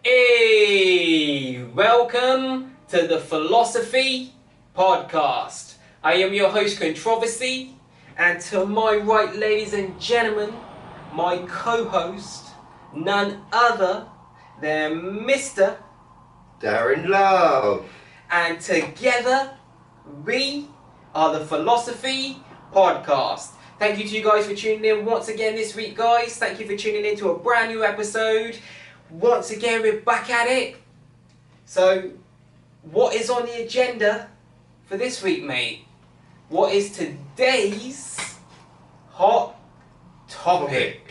Hey, welcome to the Philosophy Podcast. I am your host, Controversy, and to my right, ladies and gentlemen, my co-host, none other than Mr. Darren Love. And together, we are the Philosophy Podcast. Thank you to you guys for tuning in once again this week, guys. Thank you for tuning in to a brand new episode. Once again, we're back at it. So, what is on the agenda for this week, mate? What is today's hot topic?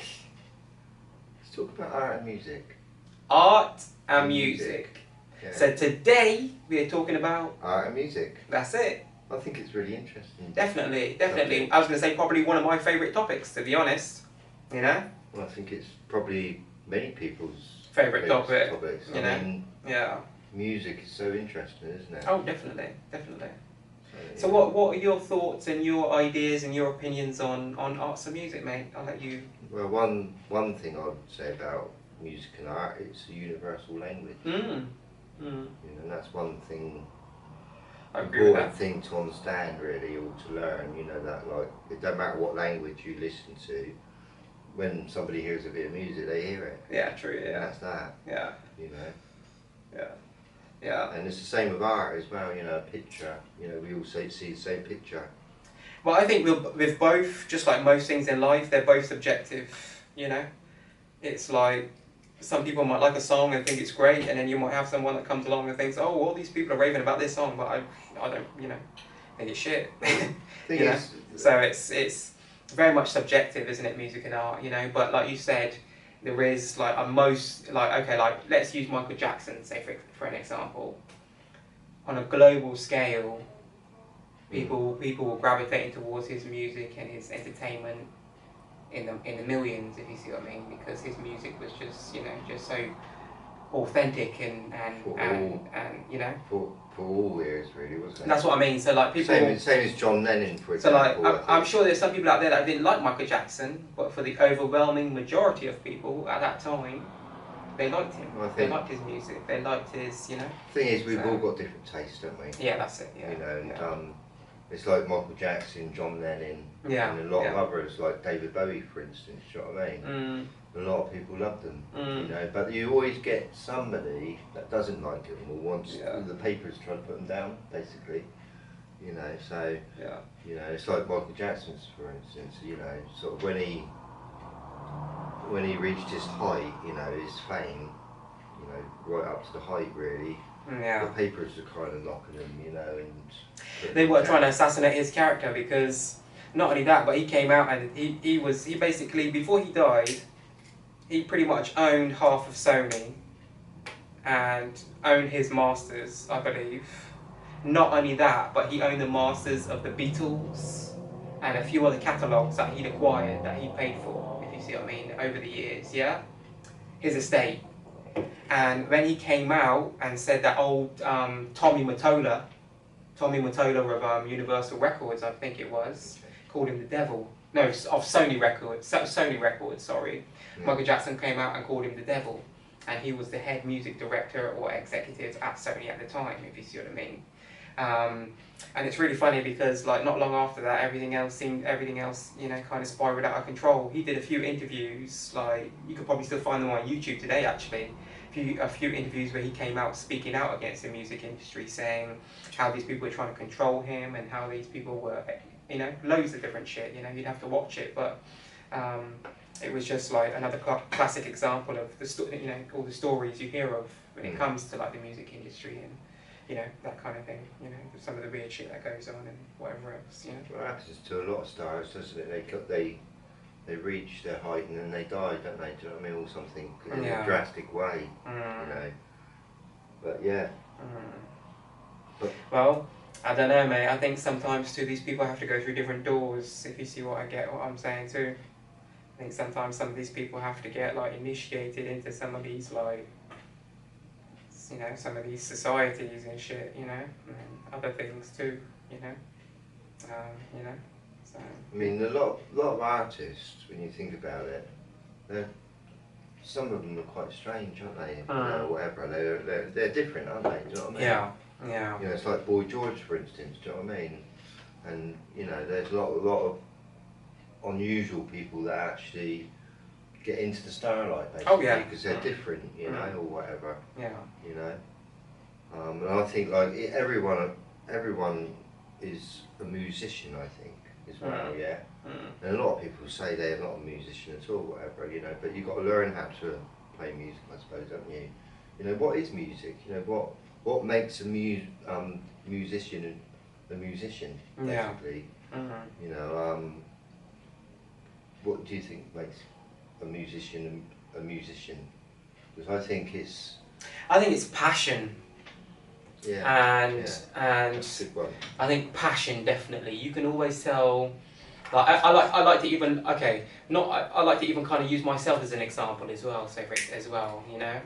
Let's talk about art and music. Art and music. Yeah. So today, we are talking about... art and music. That's it. I think it's really interesting. Definitely. Okay. I was going to say probably one of my favourite topics, to be honest. You know? Well, I think it's probably many people's Favourite topics. I mean, Yeah. music is so interesting, isn't it? Oh, definitely. So what are your thoughts and your ideas and your opinions on arts and music, mate? I'll let you... Well, one thing I would say about music and art, it's a universal language. You know, and that's one thing, important thing to understand really, or to learn, you know, that like, it don't matter what language you listen to, when somebody hears a bit of music, they hear it. Yeah, true, yeah. And that's that. Yeah. You know? Yeah. And it's the same with art as well, you know, a picture, you know, we all see the same picture. Well, I think with both, just like most things in life, they're both subjective, you know? It's like, some people might like a song and think it's great, and then you might have someone that comes along and thinks, oh, all these people are raving about this song, but I don't, you know, think it's shit. You know? So it's very much subjective, isn't it, music and art, you know? But like you said, there is like let's use Michael Jackson, say for an example. On a global scale, people were gravitating towards his music and his entertainment in the millions, if you see what I mean, because his music was just, you know, just so authentic and you know. For all ears, really, wasn't it? That's what I mean. So like people. Same as John Lennon, for So example. like I'm sure there's some people out there that didn't like Michael Jackson, but for the overwhelming majority of people at that time, they liked him. They liked his music. They liked his, you know. Thing is, we've all got different tastes, don't we? Yeah, that's it. Yeah. You know, and it's like Michael Jackson, John Lennon, and a lot of others, like David Bowie, for instance. You know what I mean? A lot of people love them, you know, but you always get somebody that doesn't like them or wants the papers trying to put them down, basically. You know, so you know, it's like Michael Jackson's, for instance. You know, sort of when he reached his height, you know, his fame, you know, right up to the height, really. Yeah. The papers are kind of knocking him, you know, and they were trying to assassinate his character because not only that, but he came out and he basically, before he died, he pretty much owned half of Sony and owned his masters, I believe. Not only that, but he owned the masters of the Beatles and a few other catalogues that he'd acquired that he paid for, if you see what I mean, over the years, yeah? His estate. And when he came out and said that old Tommy Mottola of Universal Records, I think it was, called him the devil. No, of Sony Records, sorry. Michael Jackson came out and called him the devil. And he was the head music director or executive at Sony at the time, if you see what I mean. And it's really funny because like not long after that, everything else, you know, kind of spiraled out of control. He did a few interviews, like you could probably still find them on YouTube today, actually. A few interviews where he came out speaking out against the music industry, saying how these people were trying to control him and how these people were, you know, loads of different shit. You know, you'd have to watch it, but it was just like another classic example of you know, all the stories you hear of when it comes to like the music industry and, you know, that kind of thing, you know, some of the weird shit that goes on and whatever else, you know. Well, it happens to a lot of stars, doesn't it? They reach their height and then they die, don't they? Do you know what I mean? Or something in a drastic way, you know. But yeah. Well, I don't know, mate. I think sometimes too these people have to go through different doors, if you see what I'm saying too. I think sometimes some of these people have to get like initiated into some of these like, you know, some of these societies and shit, you know, and other things too, you know. You know. So. I mean, a lot of artists, when you think about it, some of them are quite strange, aren't they? You know, whatever. They're different, aren't they? Do you know what I mean? Yeah, yeah. You know, it's like Boy George, for instance. Do you know what I mean? And you know, there's a lot of unusual people that actually get into the starlight, basically, because they're different, you know, or whatever. Yeah. You know. And I think like everyone is a musician, I think, as well, yeah. And a lot of people say they're not a musician at all, whatever, you know, but you've got to learn how to play music, I suppose, haven't you? You know, what is music? You know, what makes a musician a musician, basically? You know, what do you think makes a musician a musician? Because I think it's passion. Yeah. And Good one. I think passion, definitely. You can always tell. Like I like to even I like to even kind of use myself as an example as well. So as well, you know,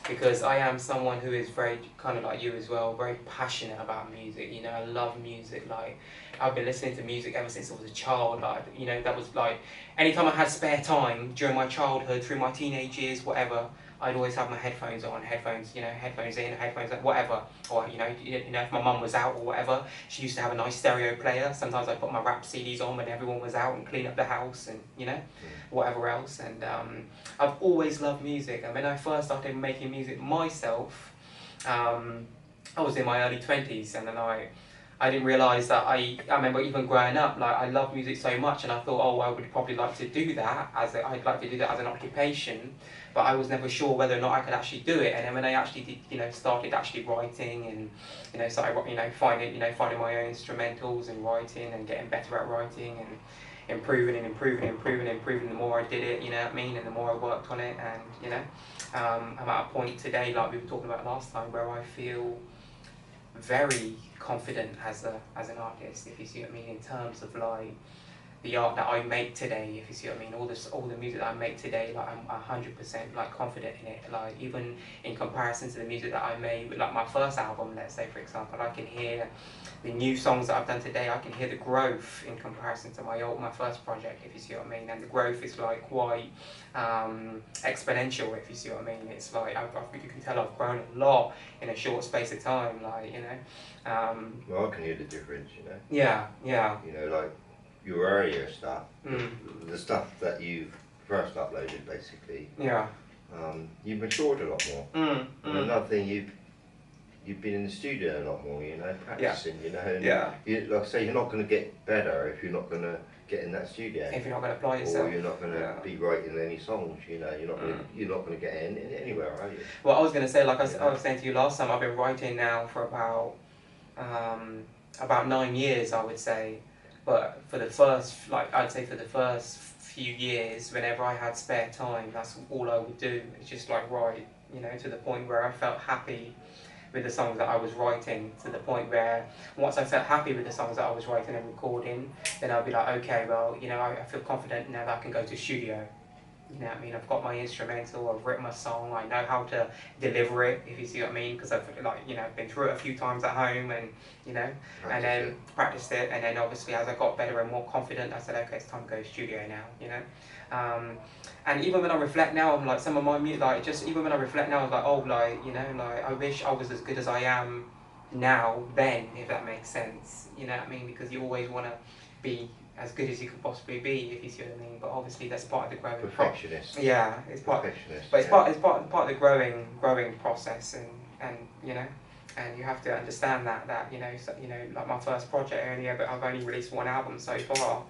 because I am someone who is very kind of like you as well, very passionate about music. You know, I love music. Like I've been listening to music ever since I was a child. Like, you know, that was like anytime I had spare time during my childhood, through my teenage years, whatever. I'd always have my headphones on, headphones in, headphones whatever, or you know, if my mum was out or whatever, she used to have a nice stereo player. Sometimes I put my rap CDs on when everyone was out and clean up the house and you know, whatever else. And I've always loved music. And when I first started making music myself, I was in my early 20s, and then I didn't realise that I remember even growing up, like I loved music so much, and I thought, oh, I would probably like to do that I'd like to do that as an occupation, but I was never sure whether or not I could actually do it. And then when I actually did, you know, started actually writing and, you know, started, you know, finding my own instrumentals and writing and getting better at writing and improving the more I did it, you know what I mean, and the more I worked on it. And, you know, I'm at a point today, like we were talking about last time, where I feel very confident as an artist, if you see what I mean, in terms of like the art that I make today, if you see what I mean, all the music that I make today, like I'm 100% like confident in it. Like even in comparison to the music that I made with like my first album, let's say for example, I can hear the new songs that I've done today, I can hear the growth in comparison to my first project, if you see what I mean. And the growth is like quite exponential, if you see what I mean. It's like you can tell I've grown a lot in a short space of time, like, you know. Well, I can hear the difference, you know. Yeah. You know, like your earlier stuff, the stuff that you've first uploaded, basically. Yeah. You've matured a lot more. And another thing, you've been in the studio a lot more, you know, practicing, you know. And you, like I say, you're not going to get better if you're not going to get in that studio. If you're not going to apply yourself. Or you're not going to be writing any songs, you know. You're not going to get in anywhere, are you? Well, I was going to say, like I was saying to you last time, I've been writing now for about 9 years, I would say. But for the first, few years, whenever I had spare time, that's all I would do. It's just like write, you know, to the point where I felt happy with the songs that I was writing, to the point where once I felt happy with the songs that I was writing and recording, then I'd be like, okay, well, you know, I feel confident now that I can go to studio. You know what I mean? I've got my instrumental, I've written my song, I know how to deliver it, if you see what I mean, because I've, like, you know, been through it a few times at home and, you know, practiced it, and then obviously as I got better and more confident, I said, okay, it's time to go to studio now, you know. And even when I reflect now, I'm like, some of my music, like, just even when I reflect now, I was like, oh, like, you know, like, I wish I was as good as I am now, then, if that makes sense, you know what I mean, because you always want to be as good as you could possibly be, if you see what I mean. But obviously that's part of the growing perfectionist. Yeah, it's part. Perfectionist. But it's part of the growing process, and you know, and you have to understand that you know, so, you know, like my first project, I've only released one album so far,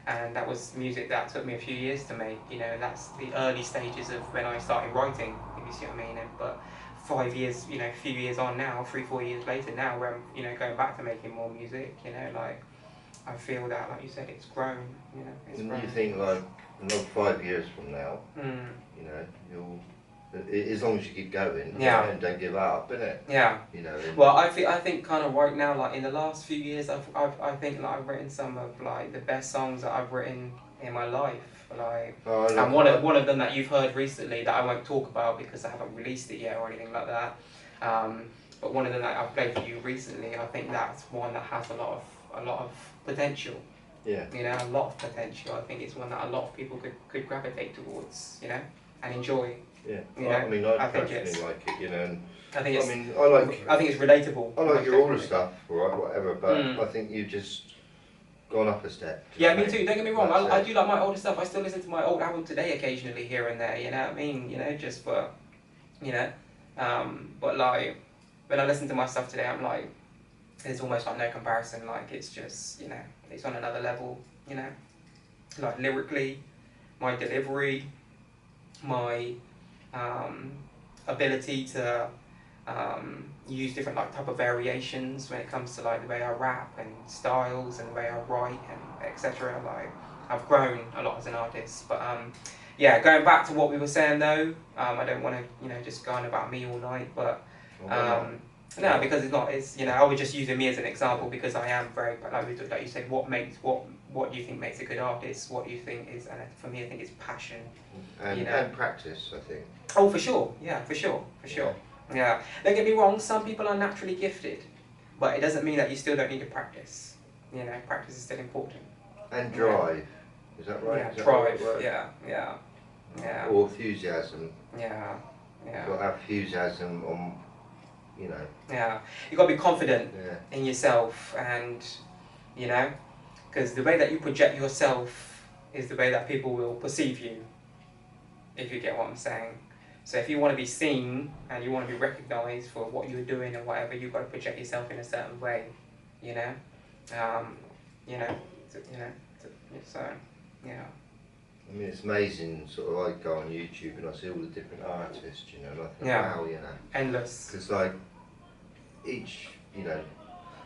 and that was music that took me a few years to make. You know, that's the early stages of when I started writing, if you see what I mean. But 5 years, you know, a few years on now, 3-4 years later now, where I'm, you know, going back to making more music, you know, like, I feel that, like you said, it's grown, you know. It's grown. You think, like, another 5 years from now, you know, you'll, as long as you keep going, you know, and don't give up, innit? Yeah. You know. Well, I think kind of right now, like in the last few years, I think like I've written some of like the best songs that I've written in my life, like, and one of them that you've heard recently that I won't talk about because I haven't released it yet or anything like that. But one of them that I've played for you recently, I think that's one that has a lot of potential. Yeah. You know, a lot of potential. I think it's one that a lot of people could gravitate towards, you know, and enjoy. Yeah. You know, I mean, I think personally like it, you know. And I think it's. I mean, I think it's relatable. I like your order stuff, right? Whatever, but I think you've just gone up a step. Yeah, me too. Don't get me wrong. I do like my older stuff. I still listen to my old album today occasionally, here and there. You know what I mean? You know, just for, you know, but like when I listen to my stuff today, I'm like, there's almost like no comparison. Like it's just, you know, it's on another level. You know, like lyrically, my delivery, my ability to use different like type of variations when it comes to like the way I rap and styles and the way I write and etc. Like I've grown a lot as an artist, but yeah, going back to what we were saying though, I don't want to, you know, just go on about me all night, but no, because it's not. It's, you know, I was just using me as an example because I am very, like you said, what do you think makes a good artist? What do you think is, and for me, I think it's passion. And, you know? And practice, I think. Oh, for sure. Yeah, for sure. Yeah. Don't get me wrong. Some people are naturally gifted, but it doesn't mean that you still don't need to practice. You know, practice is still important. And drive. Is that right? Yeah, is that drive. Right? Yeah. Or enthusiasm. Yeah. You've got to have enthusiasm on, you know. Yeah, you got to be confident in yourself, and you know, because the way that you project yourself is the way that people will perceive you. If you get what I'm saying. So if you want to be seen and you want to be recognised for what you're doing and whatever, you've got to project yourself in a certain way. You know, so yeah. I mean, it's amazing, sort of, I go on YouTube and I see all the different artists, you know, and I think, wow, you know. Endless. Because, like, each, you know,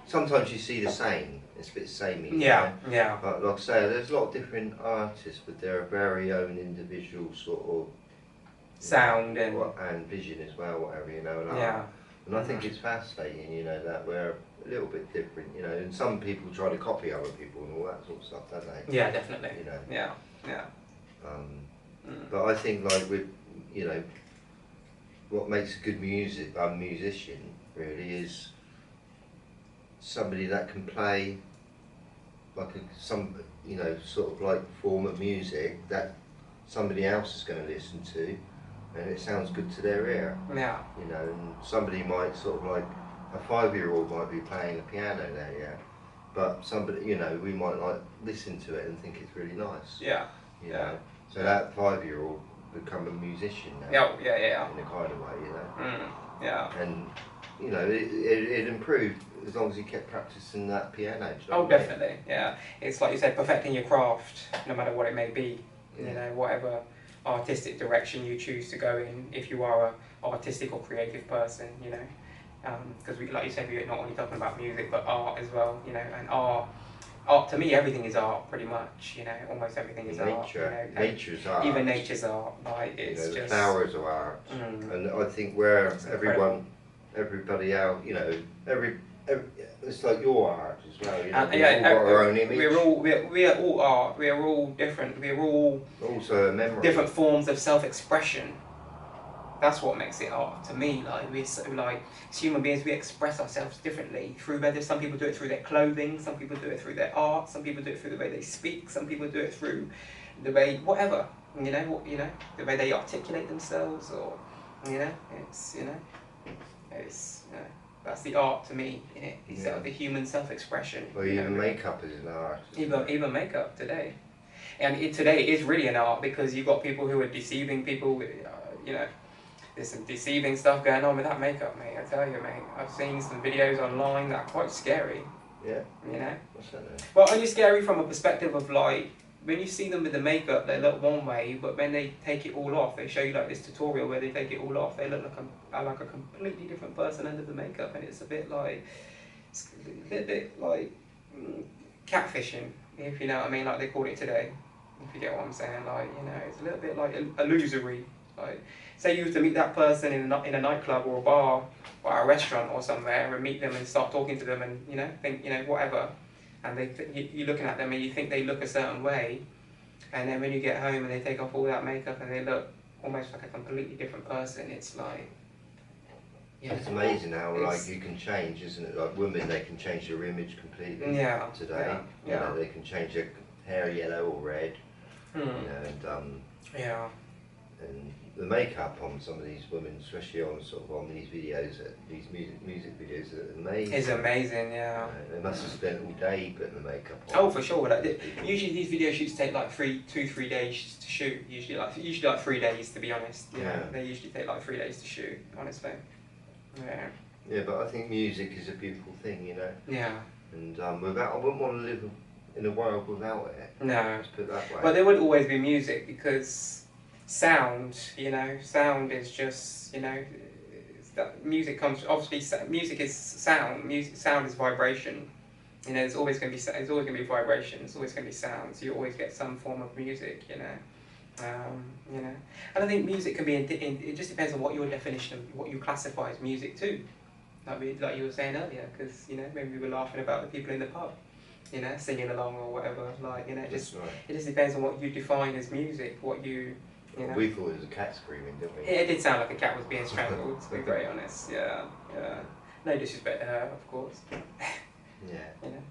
sometimes you see the same, it's a bit samey, you know? But like I say, there's a lot of different artists with their very own individual sort of sound and vision as well, whatever, you know. And I think it's fascinating, you know, that we're a little bit different, you know, and some people try to copy other people and all that sort of stuff, don't they? Yeah, definitely. You know. Yeah. But I think, like, with, you know, what makes a good musician really is somebody that can play like some, you know, sort of like form of music that somebody else is going to listen to, and it sounds good to their ear. Yeah. You know, and somebody might sort of like a 5-year-old might be playing a piano there, yeah. But somebody, you know, we might like listen to it and think it's really nice. Yeah. You know, so that 5-year-old become a musician now. Yeah. In a kind of way, you know. Yeah. And you know, it improved as long as you kept practicing that piano. Oh, definitely. Yeah. It's like you said, perfecting your craft, no matter what it may be. Yeah. You know, whatever artistic direction you choose to go in, if you are an artistic or creative person, you know. Because like you said, we're not only talking about music, but art as well, you know. And art to me, everything is art, pretty much, you know. Almost everything is art. You know, nature's art. Even nature's art, like it's, you know, the just flowers are art. And I think where everybody out, you know, it's like your art as well. You know, we've all got our own image. We are all art. We are all different. We are all also a memory. Different forms of self-expression. That's what makes it art to me. Like we're so, like, as human beings, we express ourselves differently through whether some people do it through their clothing, some people do it through their art, some people do it through the way they speak, some people do it through the way whatever, you know, the way they articulate themselves, or it's that's the art to me. It's the human self-expression. Well, even makeup is an art. Even makeup today, and today is really an art, because you've got people who are deceiving people. You know. There's some deceiving stuff going on with that makeup, mate. I tell you, mate. I've seen some videos online that are quite scary. Yeah. You know? What's that then? Well, only scary from a perspective of, like, when you see them with the makeup, they look one way, but when they take it all off, they show you like this tutorial where they take it all off, they look like a completely different person under the makeup, and it's a bit like catfishing, if you know what I mean, like they call it today. If you get what I'm saying, like, you know, it's a little bit like illusory. Like, say you were to meet that person in a nightclub or a bar or a restaurant or somewhere, and meet them and start talking to them, and think whatever, and you're looking at them and you think they look a certain way, and then when you get home and they take off all that makeup and they look almost like a completely different person, it's like, it's amazing how like you can change, isn't it? Like women, they can change their image completely today. You know, they can change their hair yellow or red. You know, and the makeup on some of these women, especially on sort of on these videos, these music videos, are amazing. It's amazing, yeah. They must have spent all day putting the makeup on. Oh, for sure. Like, usually these video shoots take like 2-3 days to shoot. Usually like 3 days, to be honest. Yeah. They usually take like 3 days to shoot, honestly. Yeah. Yeah, but I think music is a beautiful thing, you know. Yeah. And I wouldn't want to live in a world without it. No. Let's put it that way. But there would always be music, because sound, you know, sound is just, you know, music comes, obviously music is sound. Sound is vibration. You know, there's always going to be vibration. There's always going to be sound. So you always get some form of music, you know. You know, and I think music can be. It just depends on what your definition of what you classify as music too. Like you were saying earlier, because you know, maybe we were laughing about the people in the pub, you know, singing along or whatever. Like, you know, it just depends on what you define as music. What you know. We thought it was a cat screaming, didn't we? It did sound like a cat was being strangled. To be very honest, yeah. No disrespect to her, of course. Yeah. You know.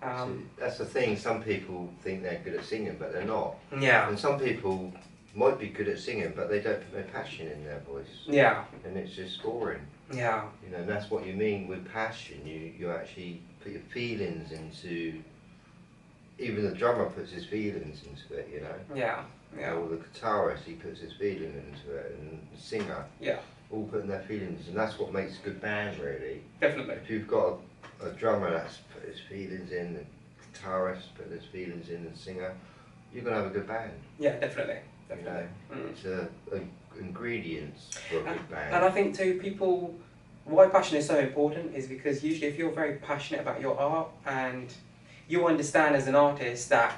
So that's the thing. Some people think they're good at singing, but they're not. Yeah. And some people might be good at singing, but they don't put no passion in their voice. Yeah. And it's just boring. Yeah. You know, and that's what you mean with passion. You actually put your feelings into. Even the drummer puts his feelings into it. You know. Yeah. Yeah. Or the guitarist, he puts his feeling into it, and the singer. Yeah. All putting their feelings, and that's what makes a good band, really. Definitely. If you've got a drummer that's put his feelings in, the guitarist put his feelings in, the singer, you're going to have a good band. Yeah, definitely. You know, it's a ingredients for a good band. And I think too, why passion is so important is because usually if you're very passionate about your art and you understand as an artist that,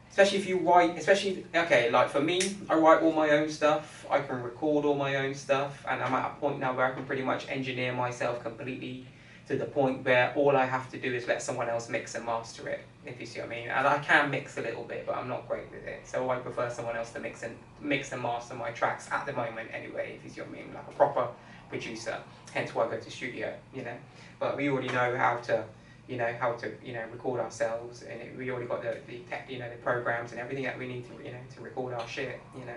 especially if you write, okay, like for me, I write all my own stuff, I can record all my own stuff, and I'm at a point now where I can pretty much engineer myself completely to the point where all I have to do is let someone else mix and master it, if you see what I mean. And I can mix a little bit, but I'm not great with it. So I prefer someone else to mix and master my tracks at the moment anyway, if you see what I mean, like a proper producer. Hence why I go to studio, you know. But we already know how to record ourselves, and we already got the programs and everything that we need to record our shit, you know.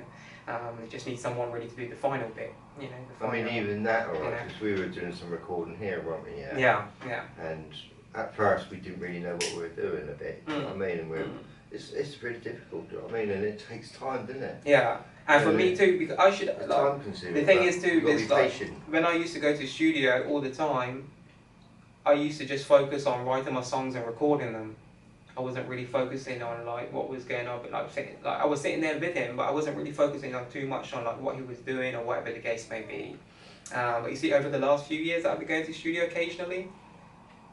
We just need someone really to do the final bit, you know. I mean, even that, alright, because we were doing some recording here, weren't we? Yeah. And at first we didn't really know what we were doing a bit, you know what I mean? And it's really difficult, you know what I mean? And it takes time, doesn't it? Yeah. And for me too, because I should, the thing is too, is like, when I used to go to studio all the time, I used to just focus on writing my songs and recording them. I wasn't really focusing on like what was going on, but like I was sitting there with him, but I wasn't really focusing on too much on like what he was doing or whatever the case may be. But you see, over the last few years, I've been going to the studio occasionally.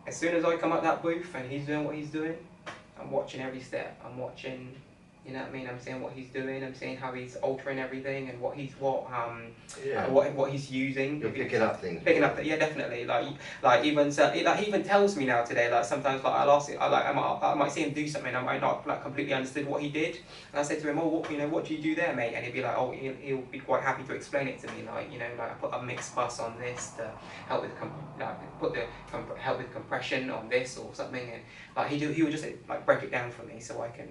As soon as I come out that booth and he's doing what he's doing, I'm watching every step. I'm watching, you know what I mean? I'm seeing what he's doing. I'm seeing how he's altering everything and what he's using. You're picking up things. Yeah, definitely. Like he even tells me now today. Like sometimes, like I'll ask it. I might see him do something. I might not like completely understood what he did. And I said to him, "Oh, what do you do there, mate?" And he'd be like, "Oh, he'll be quite happy to explain it to me. Like, you know, like I put a mix bus on this to help with help with compression on this or something." And like he would just like break it down for me so I can.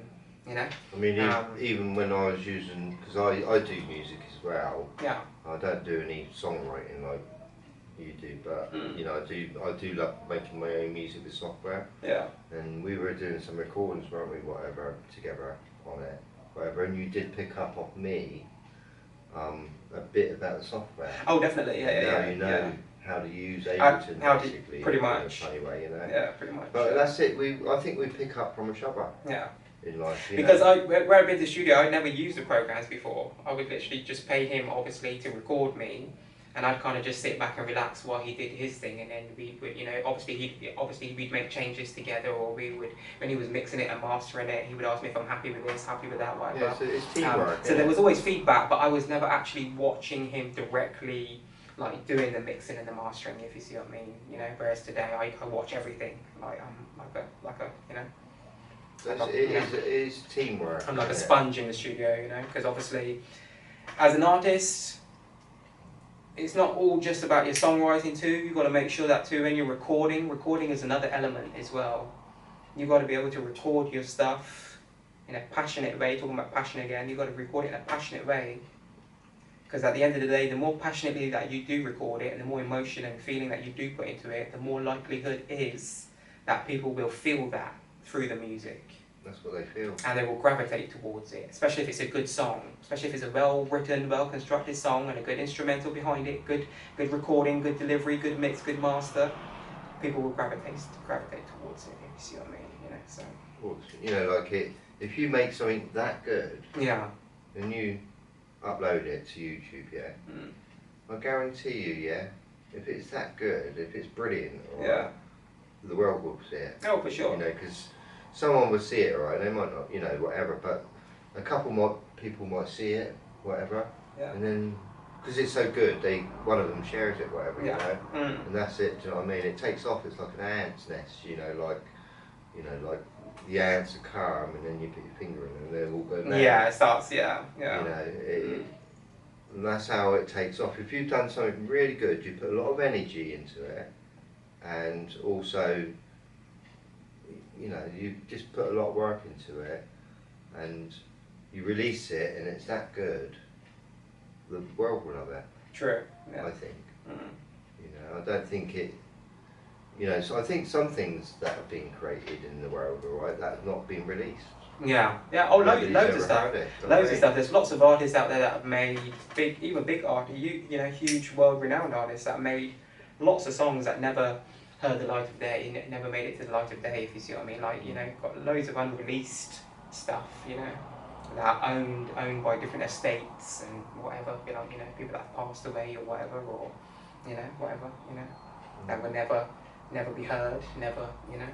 You know? I mean, even when I was using, because I do music as well. Yeah. I don't do any songwriting like you do, but you know, I do love making my own music with software. Yeah. And we were doing some recordings, weren't we? Whatever, together on it, whatever. And you did pick up off me a bit about the software. Oh, definitely. Yeah. Now you know how to use Ableton, basically. Pretty much. In a funny way, you know. Yeah, pretty much. But that's it. I think we pick up from each other. Yeah. In life, because where I've been to the studio, I'd never used the programs before. I would literally just pay him, obviously, to record me, and I'd kind of just sit back and relax while he did his thing, and then we would, you know, obviously we'd make changes together, or we would, when he was mixing it and mastering it, he would ask me if I'm happy with this, happy with that, whatever. Yeah, so it's teamwork. So there was always feedback, but I was never actually watching him directly, like doing the mixing and the mastering, if you see what I mean, you know. Whereas today, I watch everything, like a you know. It is teamwork. I'm like a sponge in the studio, you know, because obviously, as an artist, it's not all just about your songwriting too. You've got to make sure that too when you're recording is another element as well. You've got to be able to record your stuff in a passionate way. Talking about passion again, you've got to record it in a passionate way. Because at the end of the day, the more passionately that you do record it and the more emotion and feeling that you do put into it, the more likelihood is that people will feel that through the music. That's what they feel. And they will gravitate towards it, especially if it's a good song, especially if it's a well-written, well-constructed song and a good instrumental behind it, good recording, good delivery, good mix, good master. People will gravitate towards it, if you see what I mean, you know, so. You know, like if you make something that good, yeah, and you upload it to YouTube, yeah, I guarantee you, yeah, if it's that good, if it's brilliant, right, yeah, the world will see it. Oh, for sure. You know, because someone will see it, right? They might not, you know, whatever, but a couple people might see it, whatever, yeah, and then because it's so good, one of them shares it, whatever, yeah, you know, and that's it. Do you know what I mean? It takes off. It's like an ant's nest, you know, like the ants are calm, and then you put your finger in, and they'll all go mad. Yeah, it starts. Yeah, yeah. You know, and that's how it takes off. If you've done something really good, you put a lot of energy into it, and also, you know, you just put a lot of work into it, and you release it, and it's that good, the world will love it. True. Yeah. I think. You know, I don't think it. You know, so I think some things that have been created in the world, alright, that have not been released. Yeah, yeah. Oh, loads of stuff. Loads of stuff. There's lots of artists out there that have made big art. You know, huge world-renowned artists that made lots of songs that never heard the light of day, never made it to the light of day. If you see what I mean, like, you know, got loads of unreleased stuff. You know, that are owned by different estates and whatever. You know, people that have passed away or whatever, or you know, whatever. You know, that will never be heard, never, you know.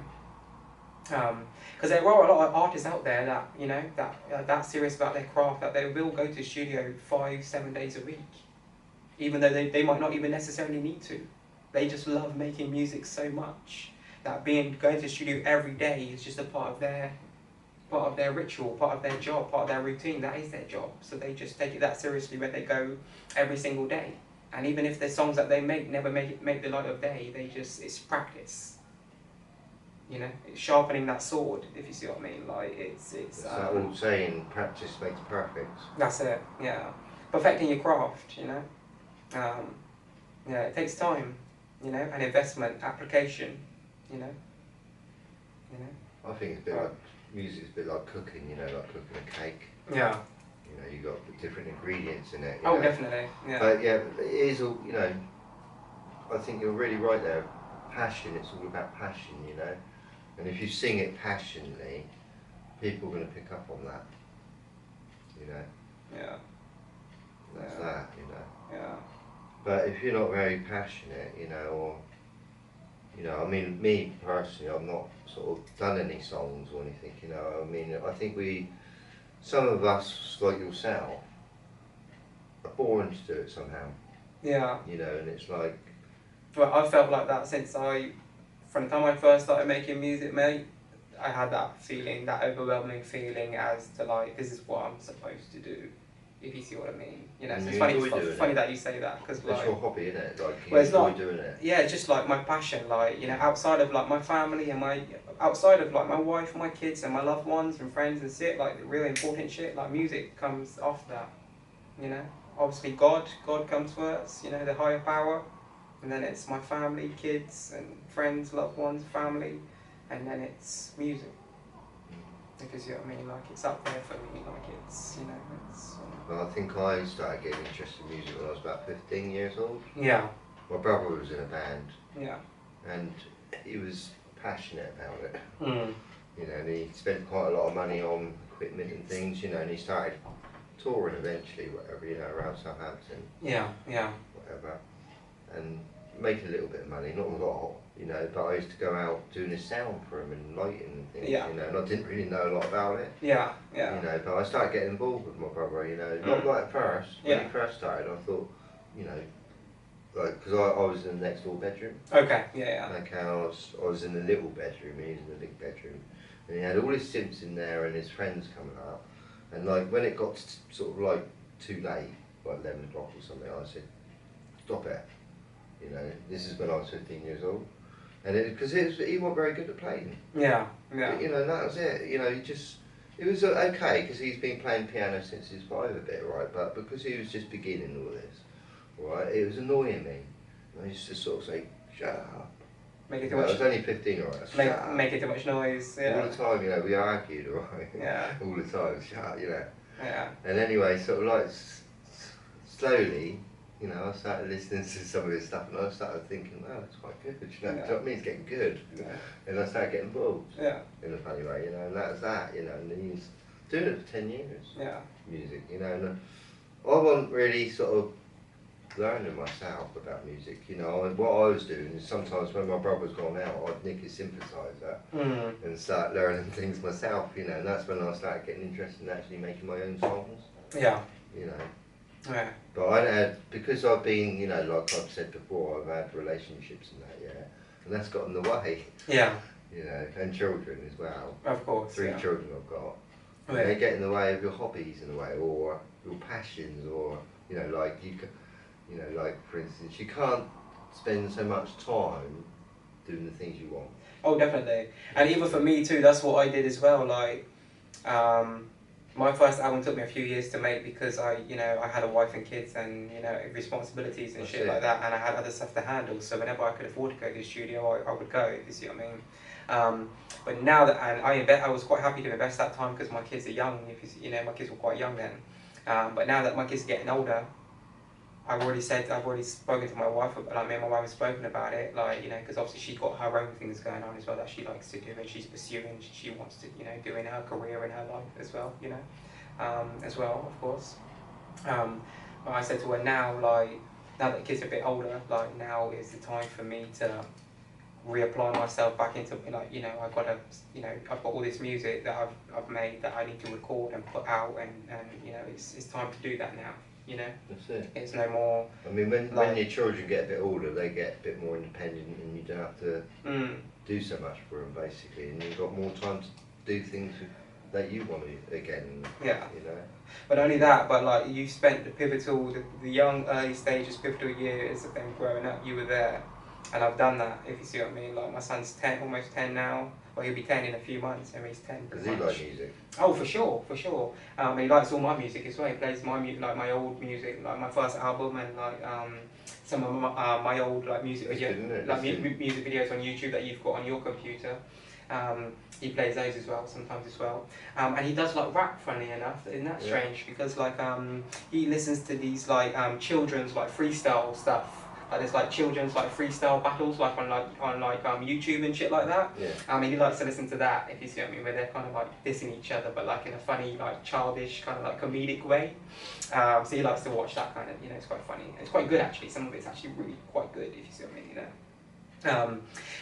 Because there are a lot of artists out there that, you know, that serious about their craft, that they will go to the studio 5-7 days a week, even though they might not even necessarily need to. They just love making music so much that going to the studio every day is just a part of their ritual, part of their job, part of their routine. That is their job. So they just take it that seriously when they go every single day. And even if the songs that they never make the light of day, it's practice. You know, it's sharpening that sword, if you see what I mean. Like it's that old saying, practice makes perfect. That's it. Yeah, perfecting your craft. You know, yeah, it takes time. You know, and investment, application. You know. I think it's a bit like music's a bit like cooking. You know, like cooking a cake. Yeah. You know, you got different ingredients in it. Oh, definitely. Yeah. But yeah, it is all. You know, I think you're really right there. Passion. It's all about passion. You know, and if you sing it passionately, people are going to pick up on that. You know. Yeah. That's that. You know. Yeah. But if you're not very passionate, you know, or you know, I mean, me personally, I've not sort of done any songs or anything. You know, I mean, I think some of us, like yourself, are born to do it somehow. Yeah. You know, and it's like. Well, I felt like that from the time I first started making music, mate. I had that feeling, that overwhelming feeling as to like, this is what I'm supposed to do. If you see what I mean, you know. So it's funny that you say that because like. It's your hobby, isn't it? Like you enjoy doing it. Yeah, it's just like my passion, like, you know, outside of like my family and outside of like my wife and my kids and my loved ones and friends and shit, like the really important shit, like music comes after that, you know. Obviously God comes first, you know, the higher power, and then it's my family, kids and friends, loved ones, family, and then it's music. Because you know what I mean, like it's up there for me, like it's, you know, it's. Well, I think I started getting interested in music when I was about 15 years old. Yeah. My brother was in a band. Yeah. And he was passionate about it. Mm. You know, and he spent quite a lot of money on equipment and things, you know, and he started touring eventually, whatever, you know, around Southampton. Yeah, yeah. Whatever. And making a little bit of money, not a lot, you know, but I used to go out doing the sound for him and lighting and things, you know, and I didn't really know a lot about it. Yeah, yeah. You know, but I started getting involved with my brother, you know, not like at first. When he first started, I thought, you know, like, because I was in the next door bedroom. Okay, yeah, yeah. Okay, I was in the little bedroom, he was in the big bedroom. And he had all his simps in there and his friends coming up. And like, when it got sort of like too late, like 11 o'clock or something, I said, stop it. You know, this is when I was 15 years old. And because he wasn't very good at playing. Yeah, yeah. But, you know, and that was it. You know, It was okay, because he's been playing piano since he was 5 a bit, right? But because he was just beginning all this, right, it was annoying me. I used to sort of say, shut up. Make it too much. I was only 15, right? Make it too much noise. Yeah. All the time, you know, we argued, right? Yeah. All the time, shut up, you know. Yeah. And anyway, sort of like slowly, you know, I started listening to some of his stuff, and I started thinking, wow, it's quite good, you know, do you know what I mean? It's getting good. Yeah. And I started getting bored. Yeah. In a funny way, you know, and that was that, you know, and he was doing it for 10 years. Yeah. Music, you know, and I wasn't really sort of learning myself about music, you know. And what I was doing is sometimes when my brother's gone out, I'd nick his synthesizer and start learning things myself, you know, and that's when I started getting interested in actually making my own songs. Yeah. You know. Yeah. But I had, because I've been, you know, like I've said before, I've had relationships and that, yeah, and that's got in the way. Yeah. You know, and children as well. Of course. 3 children I've got. Yeah. And they get in the way of your hobbies in a way, or your passions, or, you know, like you know, like for instance, you can't spend so much time doing the things you want. Oh, definitely. And even for me too, that's what I did as well. Like, my first album took me a few years to make because I had a wife and kids and, you know, responsibilities and shit like that, and I had other stuff to handle. So whenever I could afford to go to the studio, I would go, if you see what I mean. But now that, and I was quite happy to invest that time because my kids are young, my kids were quite young then. But now that my kids are getting older, I've already spoken to my wife, like me and my wife have spoken about it, like, you know, because obviously she's got her own things going on as well that she likes to do and she's pursuing, she wants to, you know, do in her career and her life as well, you know, as well, of course. But I said to her now, like, now that the kids are a bit older, like, now is the time for me to reapply myself back into, like, you know, I've got all this music that I've made that I need to record and put out, and you know, it's time to do that now. You know, that's it. It's no more. I mean, when your children get a bit older, they get a bit more independent, and you don't have to do so much for them, basically, and you've got more time to do things that you want to again. Yeah. You know. But only that, but like you spent the young early stages, pivotal years of them growing up. You were there, and I've done that. If you see what I mean, like my son's 10, almost 10 now. Well, he'll be 10 in a few months, and he's 10. Does he like music? Oh, for sure. He likes all my music as well. He plays my music, like my old music, like my first album, and like some of my old like music videos, like music videos on YouTube that you've got on your computer. He plays those as well, sometimes as well. And he does like rap, funnily enough. Isn't that strange? Because like he listens to these like children's like freestyle stuff. Like there's like children's like freestyle battles like on YouTube and shit like that. Yeah. He likes to listen to that, if you see what I mean, where they're kind of like dissing each other, but like in a funny, like childish, kind of like comedic way. So he likes to watch that kind of, you know, it's quite funny. It's quite good actually. Some of it's actually really quite good, if you see what I mean, you know.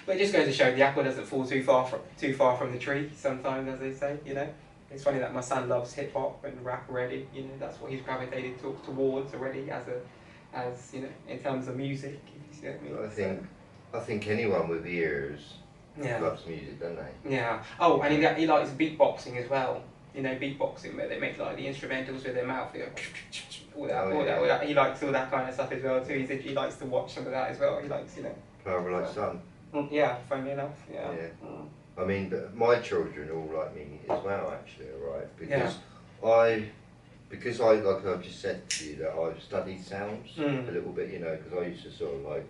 But it just goes to show the apple doesn't fall too far from the tree sometimes, as they say, you know. It's funny that my son loves hip hop and rap already, you know, that's what he's gravitated towards already as you know, in terms of music. You see what I mean? I think anyone with ears loves music, don't they? Yeah. Oh, and he likes beatboxing as well. You know, beatboxing where they make like the instrumentals with their mouth, you know, all that. He likes all that kind of stuff as well too. He likes to watch some of that as well. He likes, you know. Father like son. Yeah, funny enough. Yeah. I mean, but my children all like me as well, actually, right? Because I, like I've just said to you, that I've studied sounds a little bit, you know, because I used to sort of like